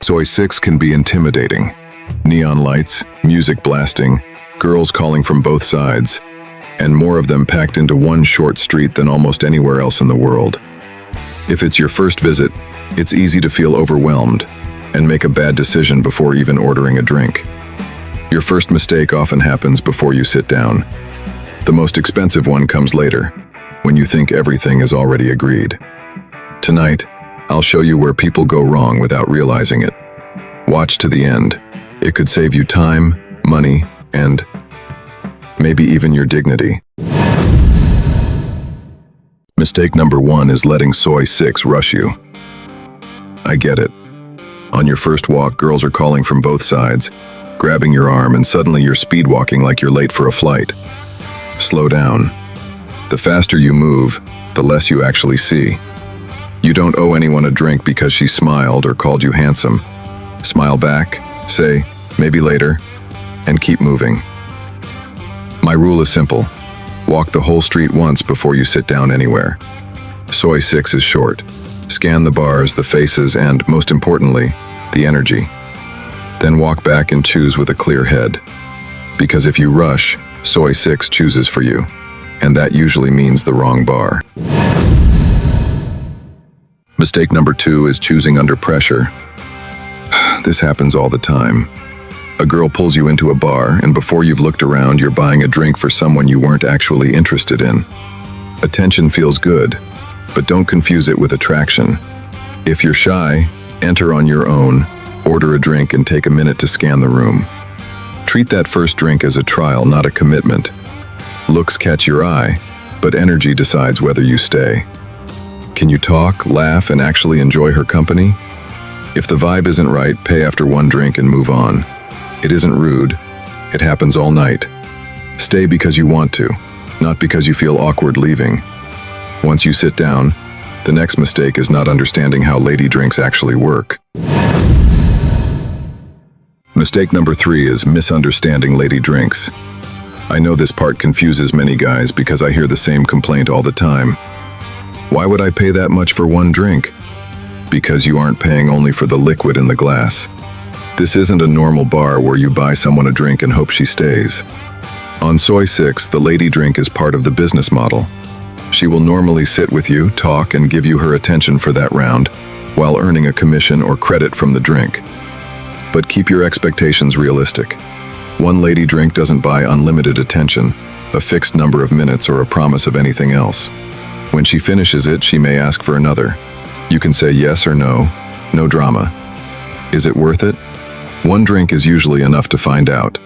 Soy 6 can be intimidating. Neon lights, music blasting, girls calling from both sides, and more of them packed into one short street than almost anywhere else in the world. If it's your first visit, it's easy to feel overwhelmed and make a bad decision before even ordering a drink. Your first mistake often happens before you sit down. The most expensive one comes later, when you think everything is already agreed. Tonight, I'll show you where people go wrong without realizing it. Watch to the end. It could save you time, money, and maybe even your dignity. Mistake number 1 is letting Soy 6 rush you. I get it. On your first walk, girls are calling from both sides, grabbing your arm, and suddenly you're speed walking like you're late for a flight. Slow down. The faster you move, the less you actually see. You don't owe anyone a drink because she smiled or called you handsome. Smile back, say, maybe later, and keep moving. My rule is simple. Walk the whole street once before you sit down anywhere. Soy 6 is short. Scan the bars, the faces, and, most importantly, the energy. Then walk back and choose with a clear head. Because if you rush, Soy 6 chooses for you, and that usually means the wrong bar. Mistake number 2 is choosing under pressure. This happens all the time. A girl pulls you into a bar, and before you've looked around, you're buying a drink for someone you weren't actually interested in. Attention feels good, but don't confuse it with attraction. If you're shy, enter on your own, order a drink, and take a minute to scan the room. Treat that first drink as a trial, not a commitment. Looks catch your eye, but energy decides whether you stay. Can you talk, laugh, and actually enjoy her company? If the vibe isn't right, pay after one drink and move on. It isn't rude. It happens all night. Stay because you want to, not because you feel awkward leaving. Once you sit down, the next mistake is not understanding how lady drinks actually work. Mistake number 3 is misunderstanding lady drinks. I know this part confuses many guys because I hear the same complaint all the time. Why would I pay that much for one drink? Because you aren't paying only for the liquid in the glass. This isn't a normal bar where you buy someone a drink and hope she stays. On Soy 6, the lady drink is part of the business model. She will normally sit with you, talk, and give you her attention for that round, while earning a commission or credit from the drink. But keep your expectations realistic. One lady drink doesn't buy unlimited attention, a fixed number of minutes, or a promise of anything else. When she finishes it, she may ask for another. You can say yes or no, no drama. Is it worth it? One drink is usually enough to find out.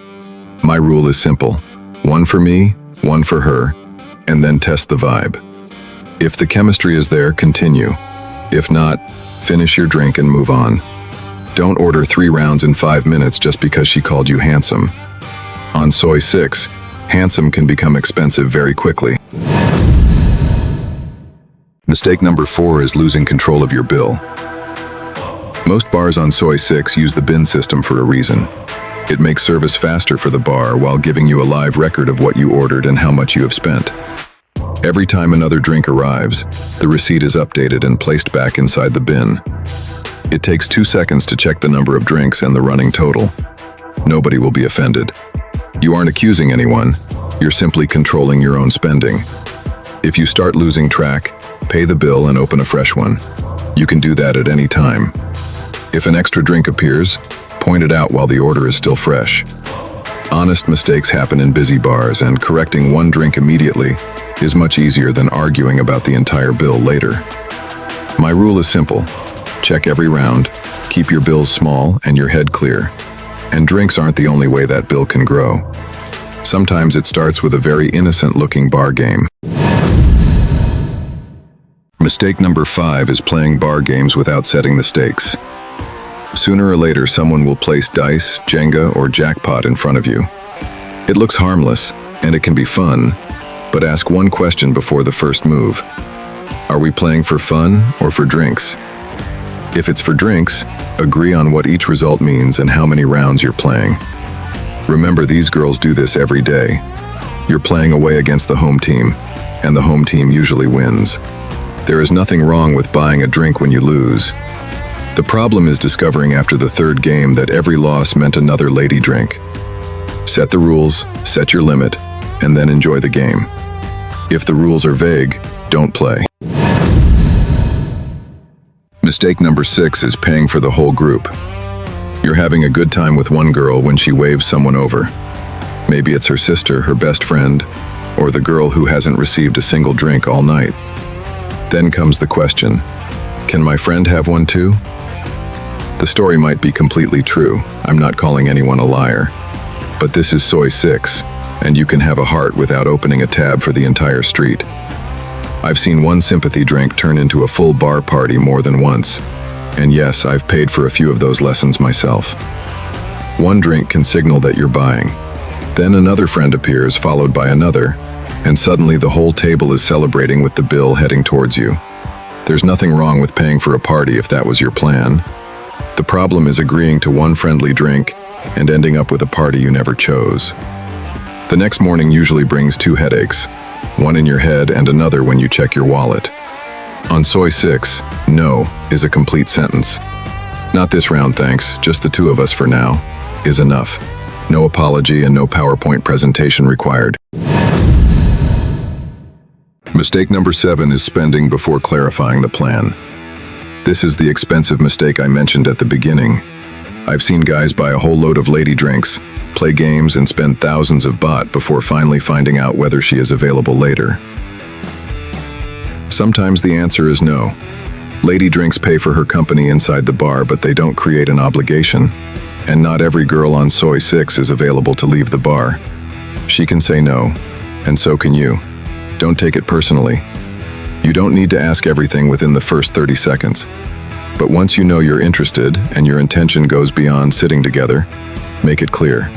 My rule is simple. One for me, one for her, and then test the vibe. If the chemistry is there, continue. If not, finish your drink and move on. Don't order 3 rounds in 5 minutes just because she called you handsome. On Soy 6, handsome can become expensive very quickly. Mistake number 4 is losing control of your bill. Most bars on Soy 6 use the bin system for a reason. It makes service faster for the bar while giving you a live record of what you ordered and how much you have spent. Every time another drink arrives, the receipt is updated and placed back inside the bin. It takes 2 seconds to check the number of drinks and the running total. Nobody will be offended. You aren't accusing anyone, you're simply controlling your own spending. If you start losing track, pay the bill and open a fresh one. You can do that at any time. If an extra drink appears, point it out while the order is still fresh. Honest mistakes happen in busy bars, and correcting one drink immediately is much easier than arguing about the entire bill later. My rule is simple. Check every round, keep your bills small and your head clear. And drinks aren't the only way that bill can grow. Sometimes it starts with a very innocent-looking bar game. Mistake number 5 is playing bar games without setting the stakes. Sooner or later, someone will place dice, Jenga, or jackpot in front of you. It looks harmless, and it can be fun, but ask one question before the first move. Are we playing for fun or for drinks? If it's for drinks, agree on what each result means and how many rounds you're playing. Remember, these girls do this every day. You're playing away against the home team, and the home team usually wins. There is nothing wrong with buying a drink when you lose. The problem is discovering after the third game that every loss meant another lady drink. Set the rules, set your limit, and then enjoy the game. If the rules are vague, don't play. Mistake number 6 is paying for the whole group. You're having a good time with one girl when she waves someone over. Maybe it's her sister, her best friend, or the girl who hasn't received a single drink all night. Then comes the question, can my friend have one too? The story might be completely true, I'm not calling anyone a liar. But this is Soy 6, and you can have a heart without opening a tab for the entire street. I've seen one sympathy drink turn into a full bar party more than once. And yes, I've paid for a few of those lessons myself. One drink can signal that you're buying. Then another friend appears, followed by another, and suddenly the whole table is celebrating with the bill heading towards you. There's nothing wrong with paying for a party if that was your plan. The problem is agreeing to one friendly drink and ending up with a party you never chose. The next morning usually brings 2 headaches, one in your head and another when you check your wallet. On Soy 6, no is a complete sentence. Not this round, thanks, just the 2 of us for now, is enough. No apology and no PowerPoint presentation required. Mistake number 7 is spending before clarifying the plan. This is the expensive mistake I mentioned at the beginning. I've seen guys buy a whole load of lady drinks, play games, and spend thousands of baht before finally finding out whether she is available later. Sometimes the answer is no. Lady drinks pay for her company inside the bar, but they don't create an obligation. And not every girl on Soy 6 is available to leave the bar. She can say no, and so can you. Don't take it personally. You don't need to ask everything within the first 30 seconds. But once you know you're interested and your intention goes beyond sitting together, make it clear.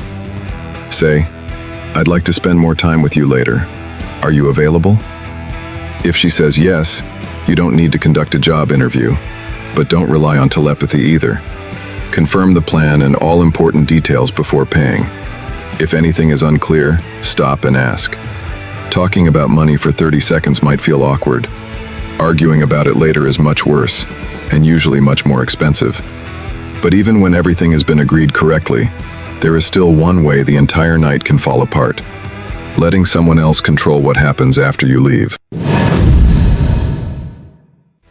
Say, I'd like to spend more time with you later. Are you available? If she says yes, you don't need to conduct a job interview, but don't rely on telepathy either. Confirm the plan and all important details before paying. If anything is unclear, stop and ask. Talking about money for 30 seconds might feel awkward. Arguing about it later is much worse, and usually much more expensive. But even when everything has been agreed correctly, there is still one way the entire night can fall apart: letting someone else control what happens after you leave.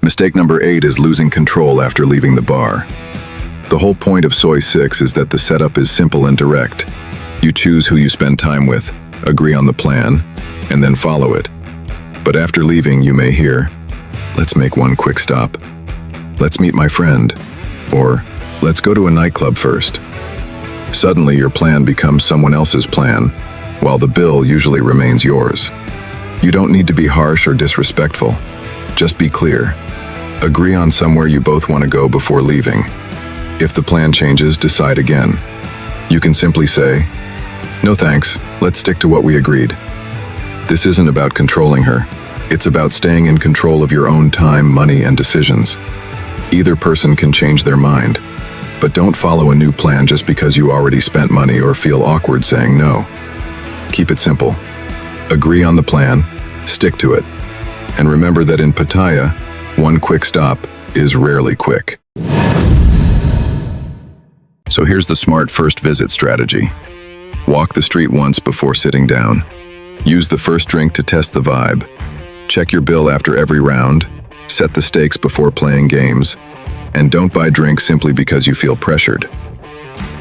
Mistake number 8 is losing control after leaving the bar. The whole point of Soy 6 is that the setup is simple and direct. You choose who you spend time with, agree on the plan, and then follow it. But after leaving, you may hear, "Let's make one quick stop. Let's meet my friend," or "Let's go to a nightclub first." Suddenly, your plan becomes someone else's plan, while the bill usually remains yours. You don't need to be harsh or disrespectful. Just be clear. Agree on somewhere you both want to go before leaving. If the plan changes, decide again. You can simply say, "No thanks, let's stick to what we agreed." This isn't about controlling her. It's about staying in control of your own time, money, and decisions. Either person can change their mind, but don't follow a new plan just because you already spent money or feel awkward saying no. Keep it simple. Agree on the plan, stick to it, and remember that in Pattaya, one quick stop is rarely quick. So here's the smart first visit strategy. Walk the street once before sitting down. Use the first drink to test the vibe. Check your bill after every round. Set the stakes before playing games. And don't buy drinks simply because you feel pressured.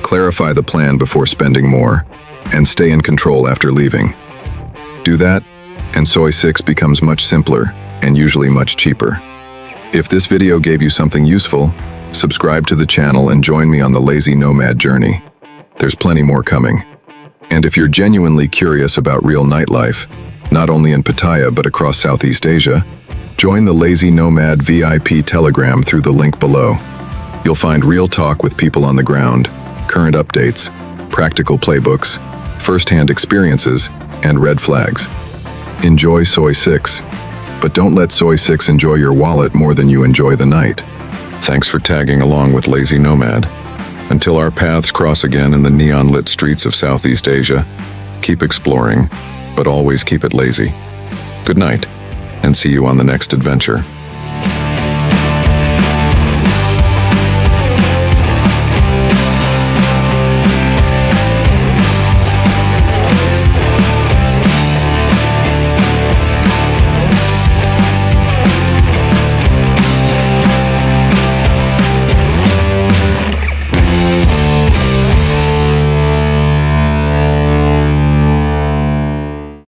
Clarify the plan before spending more, and stay in control after leaving. Do that, and Soy 6 becomes much simpler and usually much cheaper. If this video gave you something useful, subscribe to the channel and join me on the lazy nomad journey. There's plenty more coming. And if you're genuinely curious about real nightlife, not only in Pattaya but across Southeast Asia, join the Lazy Nomad VIP Telegram through the link below. You'll find real talk with people on the ground, current updates, practical playbooks, first-hand experiences, and red flags. Enjoy Soy 6, but don't let Soy 6 enjoy your wallet more than you enjoy the night. Thanks for tagging along with Lazy Nomad. Until our paths cross again in the neon-lit streets of Southeast Asia, keep exploring, but always keep it lazy. Good night, and see you on the next adventure.